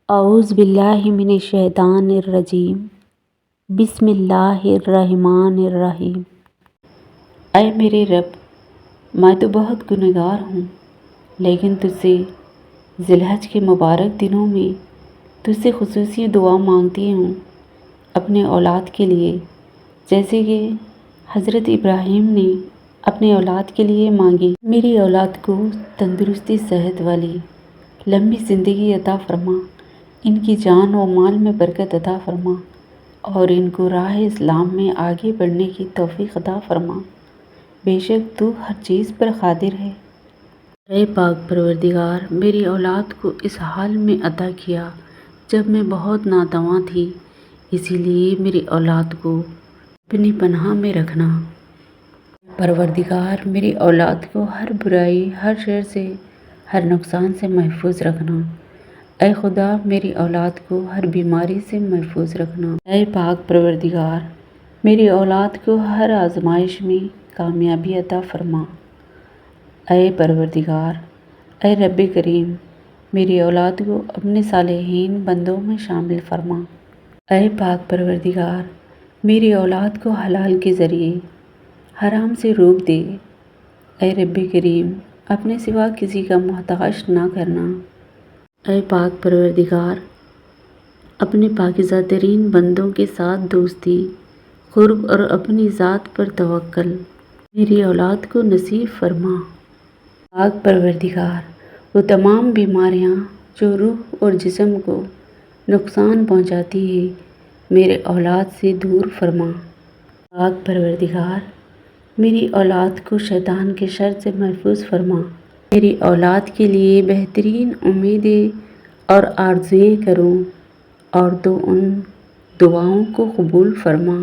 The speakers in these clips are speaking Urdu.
اعوذ باللہ من الشیطان الرجیم بسم اللہ الرحمن الرحیم۔ اے میرے رب، میں تو بہت گنہگار ہوں، لیکن تجھ سے ذی الحج کے مبارک دنوں میں تجھ سے خصوصی دعا مانگتی ہوں اپنے اولاد کے لیے، جیسے کہ حضرت ابراہیم نے اپنے اولاد کے لیے مانگی۔ میری اولاد کو تندرستی، صحت والی لمبی زندگی عطا فرما، ان کی جان و مال میں برکت عطا فرما اور ان کو راہ اسلام میں آگے بڑھنے کی توفیق عطا فرما، بے شک تو ہر چیز پر قادر ہے۔ اے پاک پروردگار، میری اولاد کو اس حال میں عطا کیا جب میں بہت ناتواں تھی، اسی لیے میری اولاد کو اپنی پناہ میں رکھنا۔ پروردگار، میری اولاد کو ہر برائی، ہر شر سے، ہر نقصان سے محفوظ رکھنا۔ اے خدا، میری اولاد کو ہر بیماری سے محفوظ رکھنا۔ اے پاک پروردگار، میری اولاد کو ہر آزمائش میں کامیابی عطا فرما۔ اے پروردگار، اے رب کریم، میری اولاد کو اپنے صالحین بندوں میں شامل فرما۔ اے پاک پروردگار، میری اولاد کو حلال کے ذریعے حرام سے روک دے۔ اے رب کریم، اپنے سوا کسی کا محتاج نہ کرنا۔ اے پاک پروردگار، اپنے پاکیزہ ترین بندوں کے ساتھ دوستی، قرب اور اپنی ذات پر توکل میری اولاد کو نصیب فرما۔ پاک پروردگار، وہ تمام بیماریاں جو روح اور جسم کو نقصان پہنچاتی ہیں، میرے اولاد سے دور فرما۔ پاک پروردگار، میری اولاد کو شیطان کے شر سے محفوظ فرما۔ میری اولاد کے لیے بہترین امیدیں اور آرزوئیں کروں اور تو ان دعاؤں کو قبول فرما۔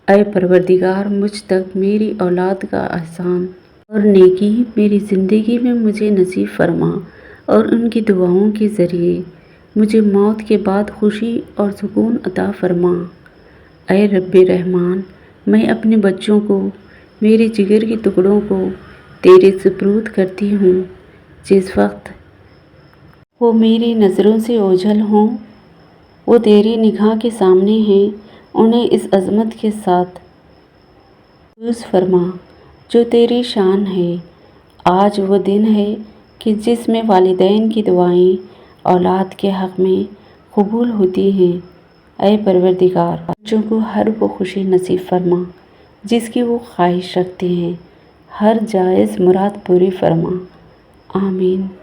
اے پروردگار، مجھ تک میری اولاد کا احسان اور نیکی میری زندگی میں مجھے نصیب فرما اور ان کی دعاؤں کے ذریعے مجھے موت کے بعد خوشی اور سکون عطا فرما۔ اے رب رحمان، میں اپنے بچوں کو، میرے جگر کے ٹکڑوں کو تیرے سپرد کرتی ہوں۔ جس وقت وہ میری نظروں سے اوجھل ہوں، وہ تیری نگاہ کے سامنے ہیں، انہیں اس عظمت کے ساتھ محفوظ فرما جو تیری شان ہے۔ آج وہ دن ہے کہ جس میں والدین کی دعائیں اولاد کے حق میں قبول ہوتی ہیں۔ اے پروردگار، بچوں کو ہر وہ خوشی نصیب فرما جس کی وہ خواہش رکھتے ہیں، ہر جائز مراد پوری فرما۔ آمین۔